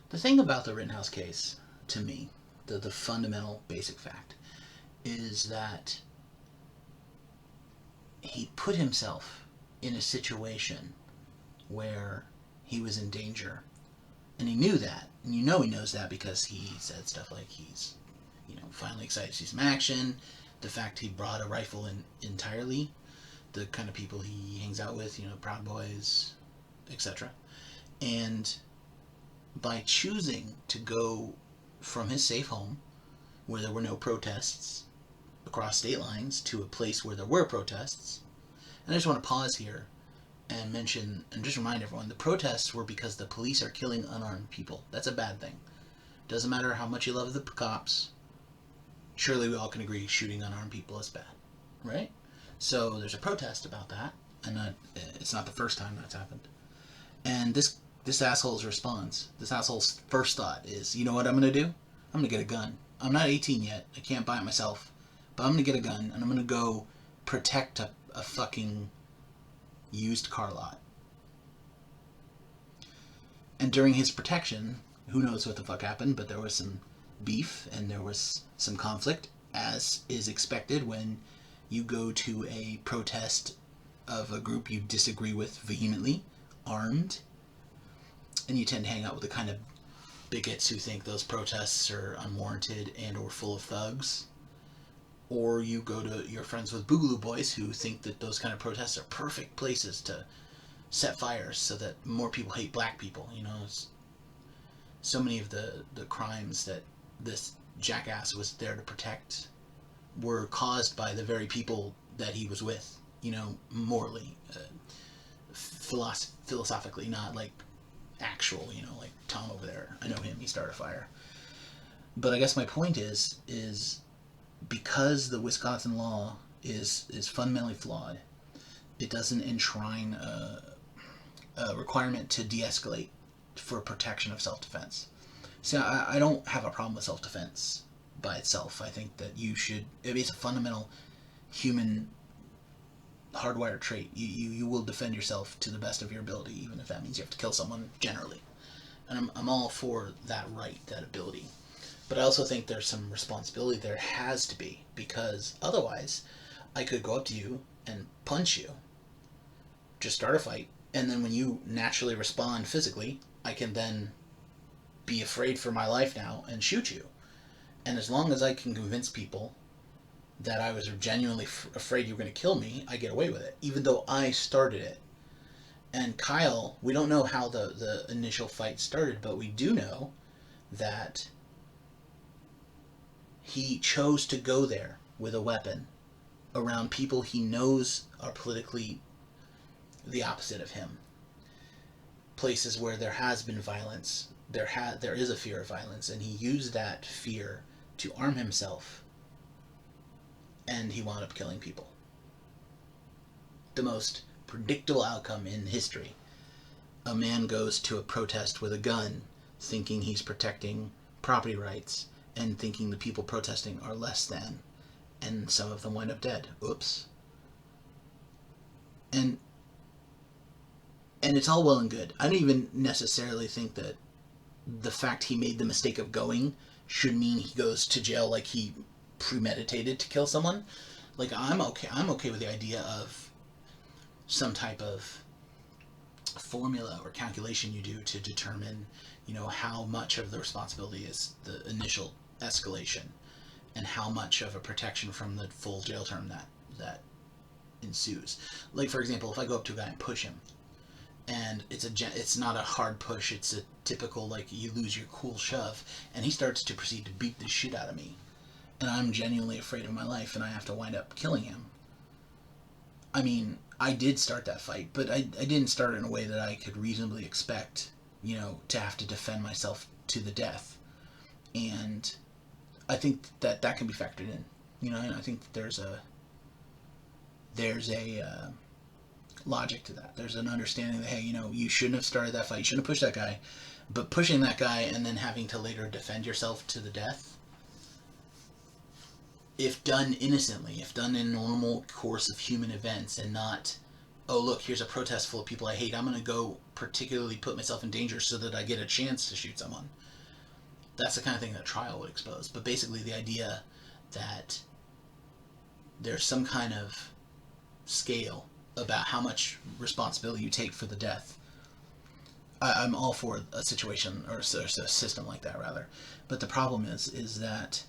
The thing about the Rittenhouse case, to me, the fundamental basic fact, is that he put himself in a situation where he was in danger. And he knew that. And you know he knows that because he said stuff like he's, finally excited to see some action. The fact he brought a rifle in entirely. The kind of people he hangs out with, Proud Boys, etc. And by choosing to go from his safe home, where there were no protests, across state lines to a place where there were protests. And I just want to pause here and mention and just remind everyone the protests were because the police are killing unarmed people. That's a bad thing. Doesn't matter how much you love the cops. Surely we all can agree shooting unarmed people is bad, right? So there's a protest about that, and it's not the first time that's happened. And this asshole's response, this asshole's first thought is, you know what I'm gonna do? I'm gonna get a gun. I'm not 18 yet. I can't buy it myself, but I'm gonna get a gun and I'm gonna go protect a fucking used car lot. And during his protection, who knows what the fuck happened, but there was some beef and there was some conflict, as is expected when you go to a protest of a group you disagree with vehemently, armed, and you tend to hang out with the kind of bigots who think those protests are unwarranted and or full of thugs. Or you go to your friends with Boogaloo Boys who think that those kind of protests are perfect places to set fires so that more people hate black people. So many of the crimes that this jackass was there to protect were caused by the very people that he was with, morally, philosophically, not like actual, like Tom over there. I know him, he started a fire. But I guess my point is because the Wisconsin law is fundamentally flawed, it doesn't enshrine a requirement to de-escalate for protection of self-defense. See, I don't have a problem with self-defense by itself. I think that it's a fundamental human hardwired trait. You will defend yourself to the best of your ability, even if that means you have to kill someone generally. And I'm all for that right, that ability. But I also think there's some responsibility there has to be, because otherwise I could go up to you and punch you, just start a fight, and then when you naturally respond physically, I can then be afraid for my life now and shoot you. And as long as I can convince people that I was genuinely afraid you were going to kill me, I get away with it, even though I started it. And Kyle, we don't know how the initial fight started, but we do know that he chose to go there with a weapon around people he knows are politically the opposite of him. Places where there has been violence, there is a fear of violence, and he used that fear to arm himself, and he wound up killing people. The most predictable outcome in history. A man goes to a protest with a gun, thinking he's protecting property rights, and thinking the people protesting are less than, and some of them wind up dead. Oops. And it's all well and good. I don't even necessarily think that the fact he made the mistake of going should mean he goes to jail like he premeditated to kill someone. Like, I'm okay with the idea of some type of formula or calculation you do to determine, how much of the responsibility is the initial escalation and how much of a protection from the full jail term that ensues. Like, for example, if I go up to a guy and push him, and it's not a hard push, it's a typical, like, you lose your cool shove, and he starts to proceed to beat the shit out of me, and I'm genuinely afraid of my life, and I have to wind up killing him. I mean, I did start that fight, but I didn't start it in a way that I could reasonably expect, to have to defend myself to the death. And I think that can be factored in. And I think that there's a logic to that. There's an understanding that, hey, you shouldn't have started that fight. You shouldn't have pushed that guy. But pushing that guy and then having to later defend yourself to the death, if done innocently, if done in normal course of human events and not oh, look, here's a protest full of people I hate. I'm going to go particularly put myself in danger so that I get a chance to shoot someone. That's the kind of thing that a trial would expose. But basically, the idea that there's some kind of scale about how much responsibility you take for the death. I'm all for a situation or a system like that, rather. But the problem is that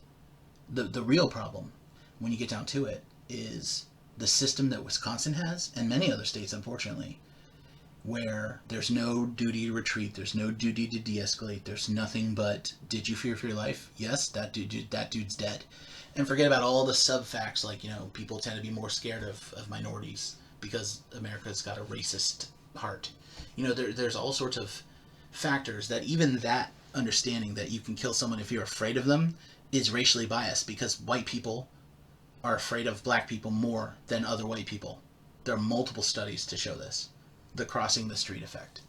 the real problem, when you get down to it, is the system that Wisconsin has, and many other states, unfortunately, where there's no duty to retreat, there's no duty to de-escalate, there's nothing but, did you fear for your life? Yes, that dude's dead. And forget about all the sub facts, like, people tend to be more scared of minorities because America's got a racist heart. There's all sorts of factors that even that understanding that you can kill someone if you're afraid of them is racially biased, because white people are afraid of black people more than other white people. There are multiple studies to show this, the crossing the street effect.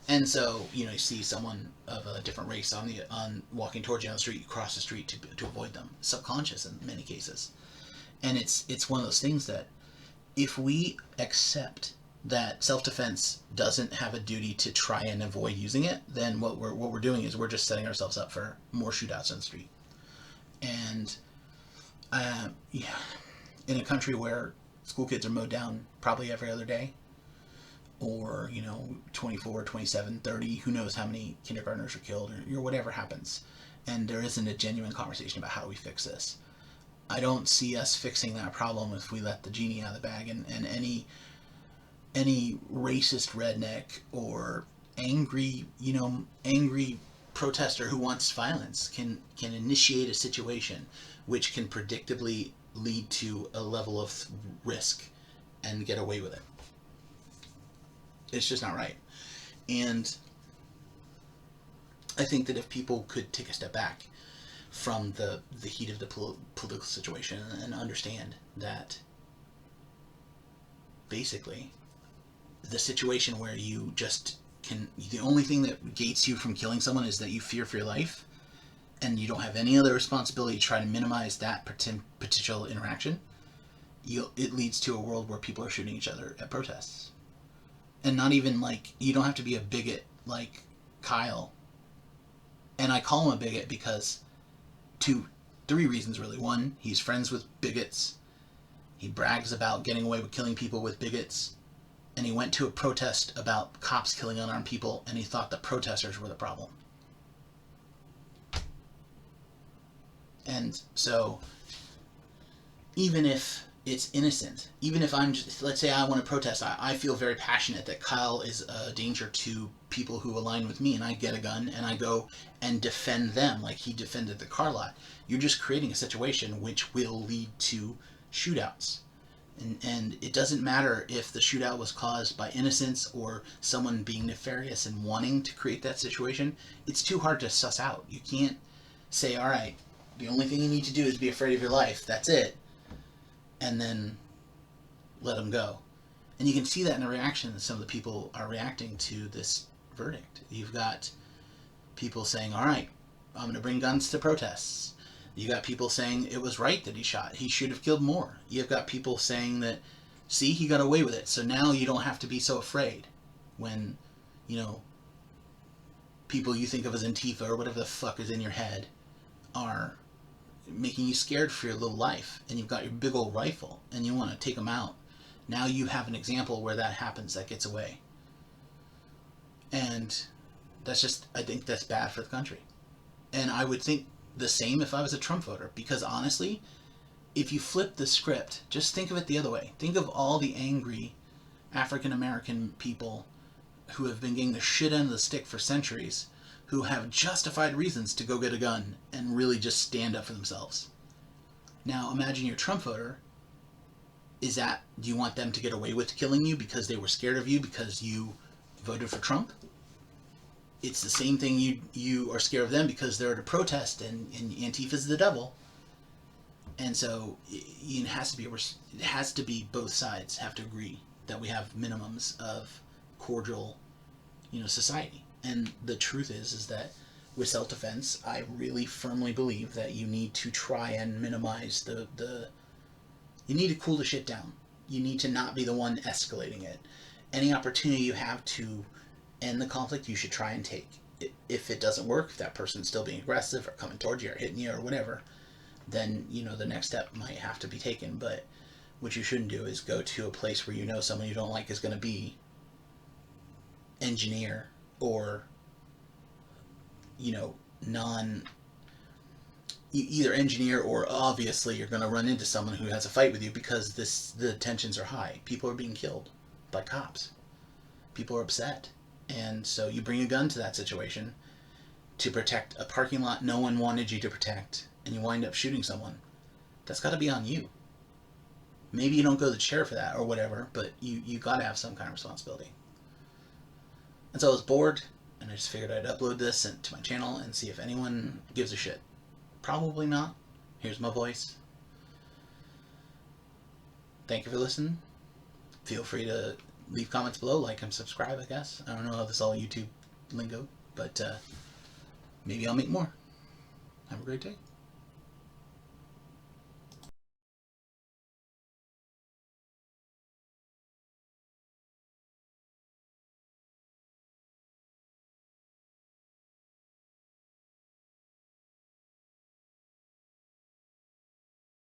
And so, you see someone of a different race on walking towards you on the street, you cross the street to avoid them. Subconscious in many cases. And it's one of those things that if we accept that self-defense doesn't have a duty to try and avoid using it, then what we're doing is we're just setting ourselves up for more shootouts on the street. And yeah, in a country where school kids are mowed down probably every other day, or 24, 27, 30, who knows how many kindergartners are killed, or whatever happens, and there isn't a genuine conversation about how do we fix this. I don't see us fixing that problem if we let the genie out of the bag, and any racist redneck or angry protester who wants violence can initiate a situation which can predictably lead to a level of risk and get away with it. It's just not right. And I think that if people could take a step back from the heat of the political situation and understand that basically the situation where you just the only thing that gates you from killing someone is that you fear for your life, and you don't have any other responsibility to try to minimize that potential interaction, it leads to a world where people are shooting each other at protests. And not even you don't have to be a bigot like Kyle. And I call him a bigot because three reasons really. One, he's friends with bigots. He brags about getting away with killing people with bigots. And he went to a protest about cops killing unarmed people, and he thought the protesters were the problem. And so, even if it's innocent, even if I'm just, let's say I want to protest, I feel very passionate that Kyle is a danger to people who align with me, and I get a gun and I go and defend them like he defended the car lot. You're just creating a situation which will lead to shootouts. And it doesn't matter if the shootout was caused by innocence or someone being nefarious and wanting to create that situation. It's too hard to suss out. You can't say, all right, the only thing you need to do is be afraid of your life. That's it. And then let them go. And you can see that in the reaction that some of the people are reacting to this verdict. You've got people saying, all right, I'm going to bring guns to protests. You got people saying it was right that he shot. He should have killed more. You've got people saying that, see, he got away with it. So now you don't have to be so afraid when, people you think of as Antifa or whatever the fuck is in your head are making you scared for your little life. And you've got your big old rifle and you want to take them out. Now you have an example where that happens, that gets away. And I think that's bad for the country. And I would think the same if I was a Trump voter, because honestly, if you flip the script, just think of it the other way. Think of all the angry African American people who have been getting the shit end of the stick for centuries, who have justified reasons to go get a gun and really just stand up for themselves. Now imagine you're a Trump voter. Do you want them to get away with killing you because they were scared of you because you voted for Trump? It's the same thing. You are scared of them because they're at a protest and Antifa's the devil. And so it has to be both sides have to agree that we have minimums of cordial, society. And the truth is that with self-defense, I really firmly believe that you need to try and minimize you need to cool the shit down. You need to not be the one escalating it. Any opportunity you have to end the conflict, you should try and take. If it doesn't work, if that person's still being aggressive or coming towards you or hitting you or whatever, then the next step might have to be taken. But what you shouldn't do is go to a place where someone you don't like is going to be engineer or non either engineer, or obviously you're going to run into someone who has a fight with you because the tensions are high. People are being killed by cops. People are upset. And so you bring a gun to that situation to protect a parking lot no one wanted you to protect, and you wind up shooting someone. That's got to be on you. Maybe you don't go to the chair for that or whatever, but you got to have some kind of responsibility. And so I was bored, and I just figured I'd upload this to my channel and see if anyone gives a shit. Probably not. Here's my voice. Thank you for listening. Feel free to leave comments below, like and subscribe, I guess. I don't know how this is all YouTube lingo, but maybe I'll make more. Have a great day.